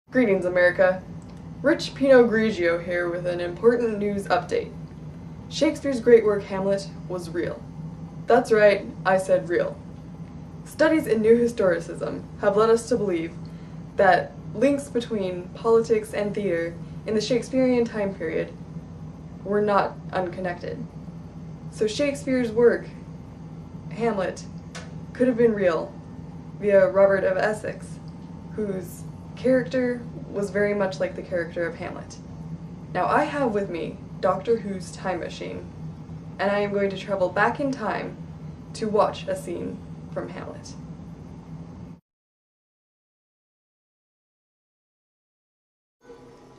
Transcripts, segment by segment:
Greetings, America. Rich Pinot Grigio here with an important news update. Shakespeare's great work Hamlet was real. That's right, I said real. Studies in New Historicism have led us to believe that links between politics and theater in the Shakespearean time period were not unconnected. So Shakespeare's work, Hamlet, could have been real via Robert of Essex, whose character was very much like the character of Hamlet. Now I have with me Doctor Who's time machine, and I am going to travel back in time to watch a scene from Hamlet.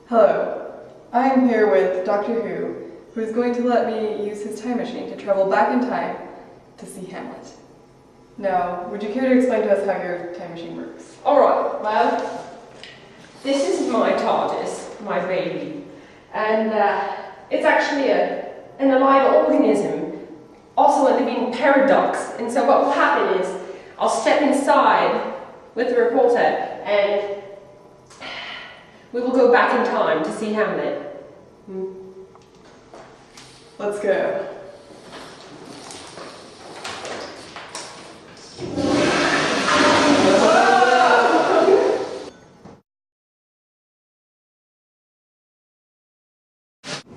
Hello, I am here with Doctor who is going to let me use his time machine to travel back in time to see Hamlet. Now, would you care to explain to us how your time machine works? Alright, well, this is my TARDIS, my baby, and it's actually an alive organism, also a living paradox, and so what will happen is I'll step inside with the reporter and we will go back in time to see Hamlet. Let's go.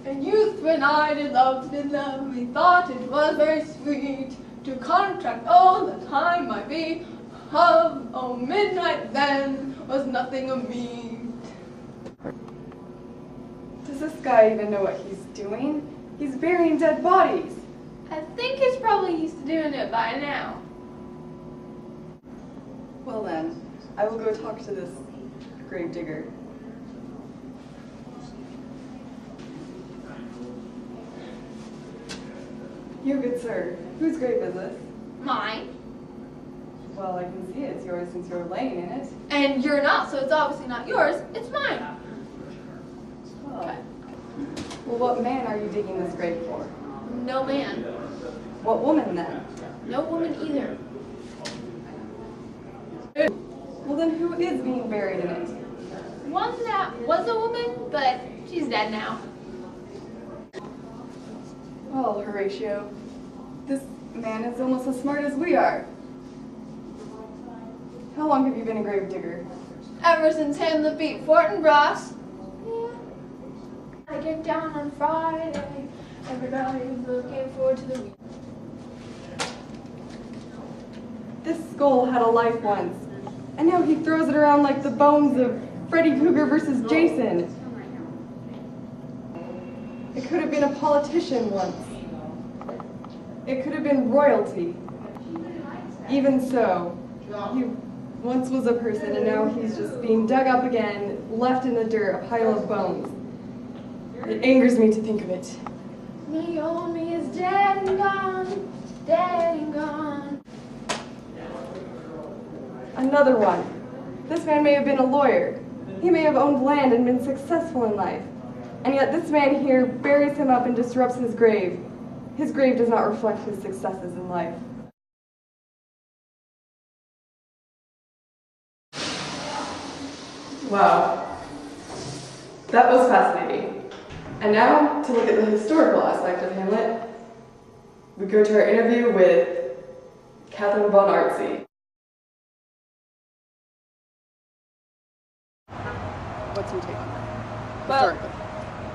In youth when I did love, we thought it was very sweet to contract all the time might be of, oh midnight then was nothing of me. Does this guy even know what he's doing? He's burying dead bodies. I think he's probably used to doing it by now. Well then, I will go talk to this gravedigger. You good sir, whose grave is this? Mine. Well, I can see it's yours since you're laying in it. And you're not, so it's obviously not yours, it's mine. Oh. Okay. Well, what man are you digging this grave for? No man. What woman then? No woman either. Well then who is being buried in it? One that was a woman, but she's dead now. Well, Horatio, this man is almost as smart as we are. How long have you been a gravedigger? Ever since Hamlet beat Fortinbras. Yeah. I get down on Friday. Everybody's looking forward to the week. This skull had a life once, and now he throws it around like the bones of Freddy Krueger versus Jason. It could have been a politician once. It could have been royalty. Even so, he once was a person and now he's just being dug up again, left in the dirt, a pile of bones. It angers me to think of it. Naomi is dead and gone, dead and gone. Another one. This man may have been a lawyer. He may have owned land and been successful in life. And yet this man here buries him up and disrupts his grave. His grave does not reflect his successes in life. Wow. That was fascinating. And now, to look at the historical aspect of Hamlet, we go to our interview with Catherine von Artsy. What's your take on that?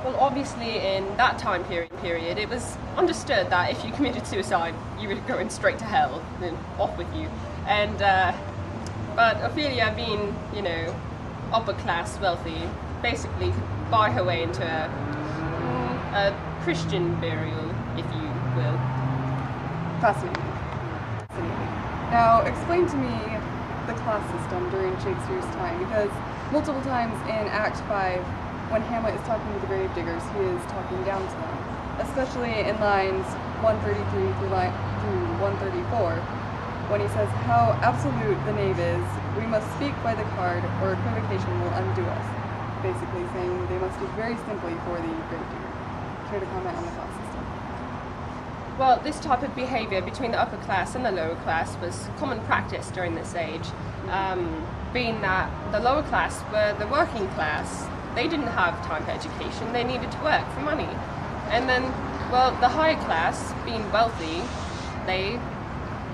Well, obviously in that time period, it was understood that if you committed suicide, you were going straight to hell, then off with you. And but Ophelia, being upper class, wealthy, basically could buy her way into a Christian burial, if you will. Fascinating. Now, explain to me the class system during Shakespeare's time, because multiple times in Act 5, when Hamlet is talking to the gravediggers, he is talking down to them, especially in lines 133 through 134, when he says how absolute the knave is, we must speak by the card or equivocation will undo us, basically saying they must speak very simply for the gravedigger. Care to comment on the class system? Well, this type of behaviour between the upper class and the lower class was common practice during this age, being that the lower class were the working class. They didn't have time for education, they needed to work for money. And then, well, the higher class, being wealthy, they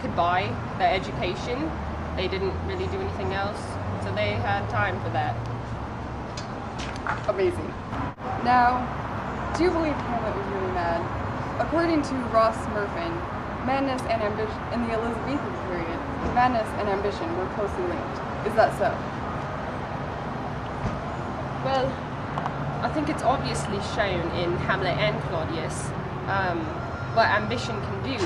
could buy their education. They didn't really do anything else, so they had time for that. Amazing. Now, do you believe Hamlet was really mad? According to Ross Murfin, madness and ambition in the Elizabethan period, madness and ambition were closely linked. Is that so? Well, I think it's obviously shown in Hamlet and Claudius what ambition can do.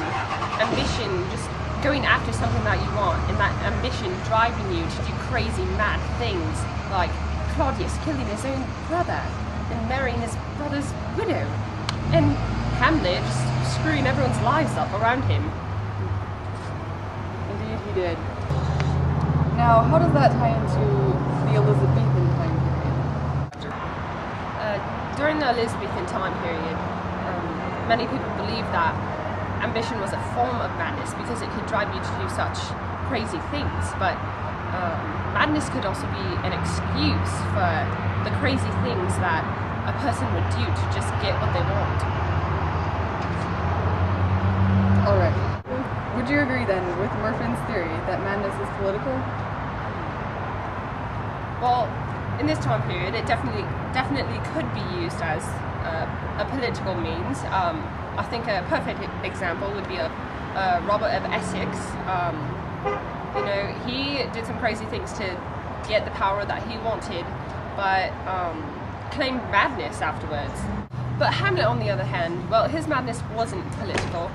Ambition, just going after something that you want, and that ambition driving you to do crazy, mad things, like Claudius killing his own brother and marrying his brother's widow, and Hamlet just screwing everyone's lives up around him. Indeed he did. Now, how does that tie into the Elizabethan time period? During the Elizabethan time period, many people believed that ambition was a form of madness because it could drive you to do such crazy things, but madness could also be an excuse for the crazy things that a person would do to just get what they want. Alright. Would you agree then with Murfin's theory that madness is political? Well, in this time period, it definitely could be used as a political means. I think a perfect example would be Robert of Essex. You know, he did some crazy things to get the power that he wanted, but claimed madness afterwards. But Hamlet, on the other hand, well, his madness wasn't political.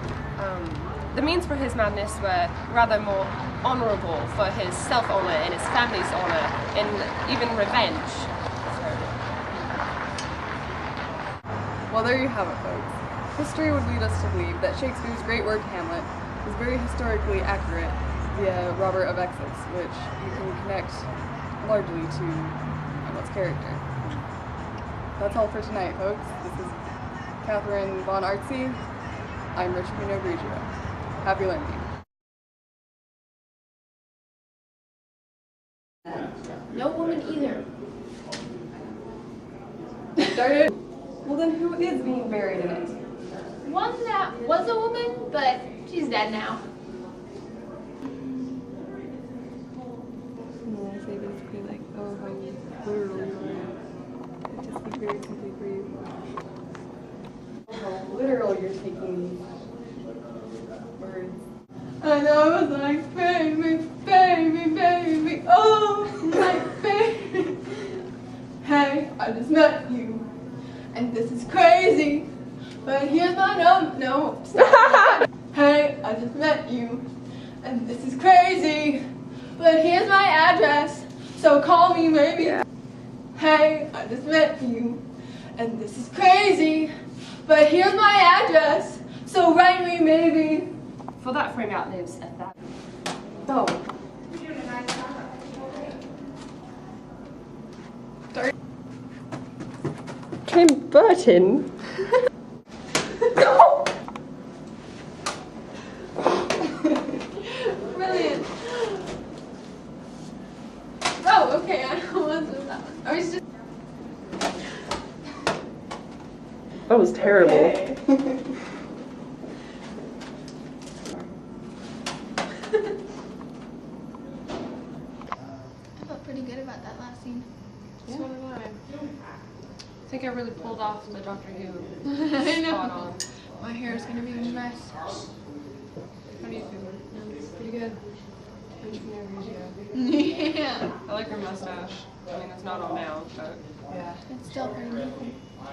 The means for his madness were rather more honourable for his self-honour and his family's honour, and even revenge. Well, there you have it, folks. History would lead us to believe that Shakespeare's great work Hamlet is very historically accurate via Robert of Essex, which you can connect largely to Hamlet's character. That's all for tonight, folks. This is Catherine Von Artsy. I'm Rich Pinot Grigio. Happy learning. No woman either. Started? Well, then who is being buried in it? One that was a woman, but she's dead now. No, I say basically like, oh, how literal you are. Just be very simply for you. How literal you're taking these words. And I was like, baby, baby, baby, oh, my baby. Hey, I just met you, and this is crazy, but here's my no, stop. Hey, I just met you, and this is crazy, but here's my address, so call me maybe. Yeah. Hey, I just met you, and this is crazy, but here's my address, so write me maybe. For that frame outlives 1,000. Oh. Tim Burton? Brilliant. Oh, okay, I know what's with that one. I was just... That was terrible. Okay. I felt pretty good about that last scene. So did I think I really pulled off the Doctor Who I know. spot on. My hair is gonna be a mess. How do you feel? Pretty good. Rich Pinot Grigio. Yeah. I like her mustache. I mean, it's not on now, but yeah. It's still pretty good.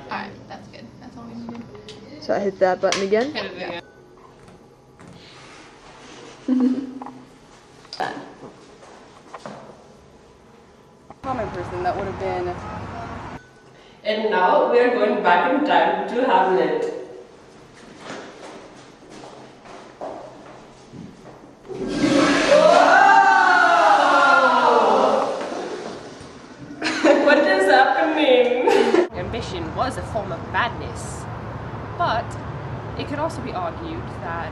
Alright, that's good. That's all we needed. So I hit that button again. Hit it again. Common person that would have been. And now we are going back in time to Hamlet. What is happening? Ambition was a form of madness, but it could also be argued that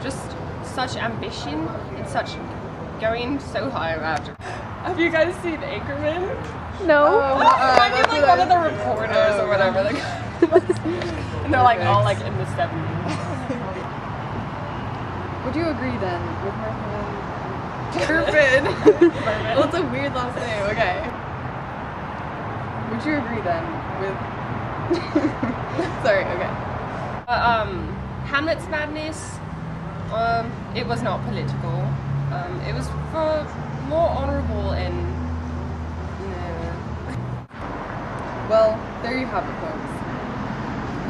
just such ambition and such going so high after. Have you guys seen Anchorman? No. I mean, like one of the reporters or whatever. And they're like all like in the 70s. Would you agree then with Mervin? Well, it's a weird last name. Okay. Would you agree then with? Sorry. Okay. Hamlet's madness. It was not political. It was for more honorable and. Well, there you have it, folks.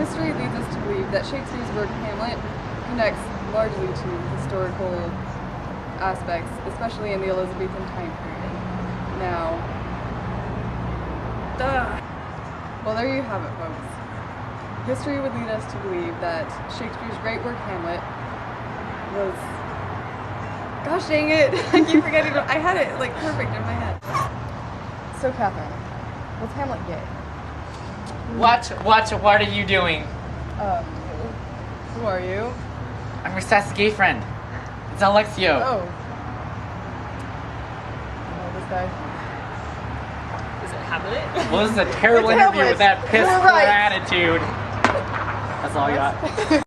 History leads us to believe that Shakespeare's work Hamlet connects largely to historical aspects, especially in the Elizabethan time period. Now, well, there you have it, folks. History would lead us to believe that Shakespeare's great work Hamlet was... Gosh dang it! I keep forgetting. I had it like perfect in my head. So, Catherine, was Hamlet gay? What are you doing? Who are you? I'm your sassy gay friend. It's Alexio. Oh. This guy. Is it Hamlet? Well, this is a terrible It's interview Hamlet. with that piss You're poor right. attitude. That's all I got.